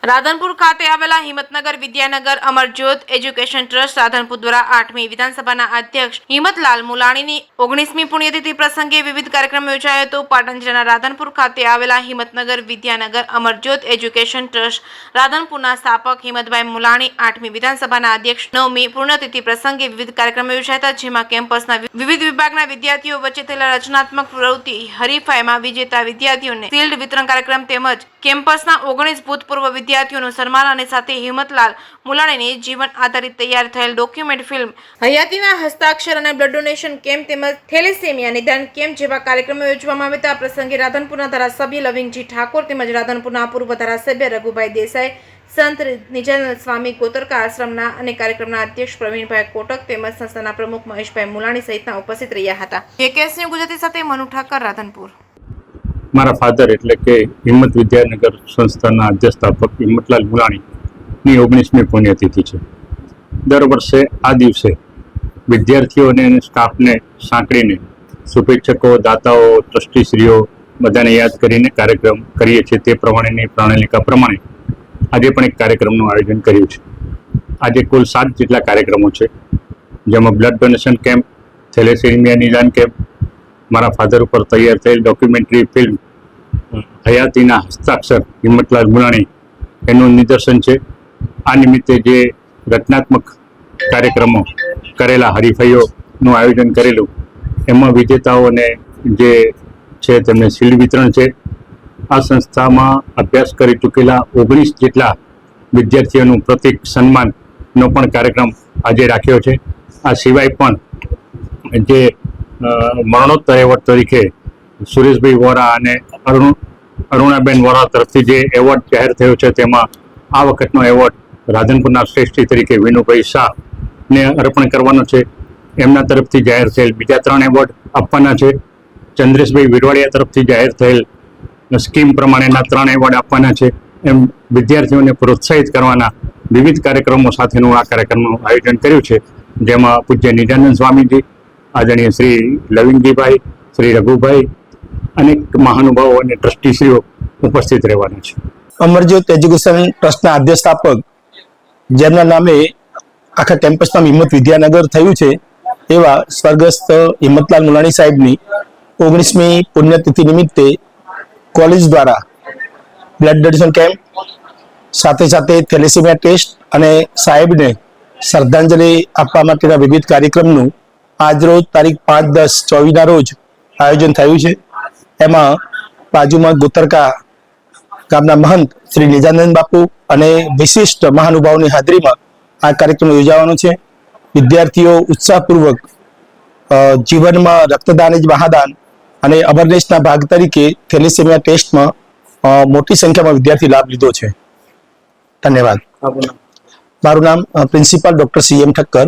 રાધનપુર ખાતે આવેલા Himmatnagar Vidyanagar Amarjyot education trust Radhanpur દ્વારા 8મી વિધાનસભાના અધ્યક્ષ હિંમતલાલ મુલાણીની 19મી પુણ્યતિથિ પ્રસંગે વિવિધ કાર્યક્રમો યોજાયો હતો। પાટણ જિલ્લાના રાધનપુર ખાતે આવેલા હિંમતનગર વિદ્યાનગર અમરજ્યોત એજ્યુકેશન ટ્રસ્ટ રાધનપુરના સ્થાપક હિંમતભાઈ મુલાણી 8મી વિધાનસભાના અધ્યક્ષ 9મી પુણ્યતિથિ પ્રસંગે વિવિધ કાર્યક્રમો યોજાયા હતા, જેમાં કેમ્પસના વિવિધ વિભાગના વિદ્યાર્થીઓ વચ્ચે થયેલા રચનાત્મક પ્રવૃત્તિ હરીફાઈમાં વિજેતા વિદ્યાર્થીઓને શિલ્ડ વિતરણ કાર્યક્રમ તેમજ કેમ્પસના 19 ભૂતપૂર્વ વિદ્યાર્થીઓનું સન્માન અને સાથે હિંમતલાલ મુલાણીની જીવન આધારિત તૈયાર થયેલ ડોક્યુમેન્ટ ફિલ્મ હયાતીના હસ્તાક્ષર અને બ્લડ ડોનેશન કેમ્પ તેમજ થેલેસેમિયા નિદાન કેમ્પ જેવા કાર્યક્રમો યોજવામાં આવ્યા હતા। આ પ્રસંગે રાધનપુરના ધારાસભ્ય લવિંગજી ઠાકોર તેમજ રાધનપુરના પૂર્વ ધારાસભ્ય રઘુભાઈ દેસાઈ, સંત નિજાનંદ સ્વામી કોતરકા આશ્રમના અને કાર્યક્રમના અધ્યક્ષ પ્રવીણભાઈ કોટક તેમજ સંસ્થાના પ્રમુખ મહેશભાઈ મુલાણી સહિતના ઉપસ્થિત રહ્યા હતા। કેકેએસની ગુજરાતી સાથે મનુ ઠાકર, રાધનપુર। મારા ફાધર એટલે કે હિંમત વિદ્યાનગર સંસ્થાના અધ્યક્ષ સ્થાપક હિંમતલાલ મુલાણીની 19મી પુણ્યતિથિ છે। દર વર્ષે આ દિવસે વિદ્યાર્થીઓને અને સ્ટાફને સાંકળીને શુભેચ્છકો, દાતાઓ, ટ્રસ્ટીશ્રીઓ બધાને યાદ કરીને કાર્યક્રમ કરીએ છીએ। તે પ્રમાણેની પ્રણાલિકા પ્રમાણે આજે પણ એક કાર્યક્રમનું આયોજન કર્યું છે। આજે કુલ 7 જેટલા કાર્યક્રમો છે, જેમાં બ્લડ ડોનેશન કેમ્પ, થેલેસેમિયા નિદાન કેમ્પ, મારા ફાધર ઉપર તૈયાર થયેલ ડોક્યુમેન્ટરી ફિલ્મ હયાતીના હસ્તાક્ષર હિંમતલાલ મુલાણી એનું નિદર્શન છે। આ નિમિત્તે જે રચનાત્મક કાર્યક્રમો કરેલા, હરીફાઈઓનું આયોજન કરેલું, એમાં વિજેતાઓને જે છે તેમને શિલ્ડ વિતરણ છે। આ સંસ્થામાં અભ્યાસ કરી ચૂકેલા 19 જેટલા વિદ્યાર્થીઓનું પ્રતિક સન્માનનો પણ કાર્યક્રમ આજે રાખ્યો છે। આ સિવાય પણ જે મરણોત્તર એવોર્ડ તરીકે સુરેશભાઈ વોરા અને અરુણાબેન વોરા તરફથી જે એવોર્ડ જાહેર થયો છે, તેમાં આ વખતનો એવોર્ડ રાધનપુરના શ્રેષ્ઠી તરીકે વિનુભાઈ શાહને અર્પણ કરવાનો છે। એમના તરફથી જાહેર થયેલ બીજા 3 એવોર્ડ આપવાના છે। ચંદ્રેશભાઈ વિરવાડિયા તરફથી જાહેર થયેલ સ્કીમ પ્રમાણેના 3 એવોર્ડ આપવાના છે। એમ વિદ્યાર્થીઓને પ્રોત્સાહિત કરવાના વિવિધ કાર્યક્રમો સાથેનું આ કાર્યક્રમનું આયોજન કર્યું છે, જેમાં પૂજ્ય નિજાનંદ સ્વામીજી, આદરણીય શ્રી લવિંગજીભાઈ, શ્રી રઘુભાઈ, અનેક મહાનુભાવો અને ટ્રસ્ટીશ્રીઓ ઉપસ્થિત રહેવાના છે। અમરજ્યોત એજ્યુકેશન ટ્રસ્ટના અધ્યક્ષ સ્થાપક, જેમના નામે આખા કેમ્પસમાં હિંમત વિદ્યાનગર થયું છે, એવા સ્વર્ગસ્થ હિંમતલાલ મુલાણી સાહેબની 19મી પુણ્યતિથિ નિમિત્તે કોલેજ દ્વારા બ્લડ ડોનેશન કેમ્પ, સાથે સાથે થેલેસેમિયા ટેસ્ટ અને સાહેબને શ્રદ્ધાંજલિ આપવા માટેના વિવિધ કાર્યક્રમનું આજરોજ તારીખ 5-10-24ના રોજ આયોજન થયું છે। એમાં બાજુમાં ગોતરકા ગામના મહંત શ્રી નિજાનંદ બાપુ અને વિશિષ્ટ મહાનુભાવોની હાજરીમાં આ કાર્યક્રમ યોજાવાનો છે। વિદ્યાર્થીઓ ઉત્સાહપૂર્વક જીવનમાં રક્તદાન જ મહાદાન અને અવેરનેસના ભાગ તરીકે થેલેસેમિયા ટેસ્ટમાં મોટી સંખ્યામાં વિદ્યાર્થી લાભ લીધો છે। ધન્યવાદ। મારું નામ પ્રિન્સિપાલ ડોક્ટર CM ઠક્કર,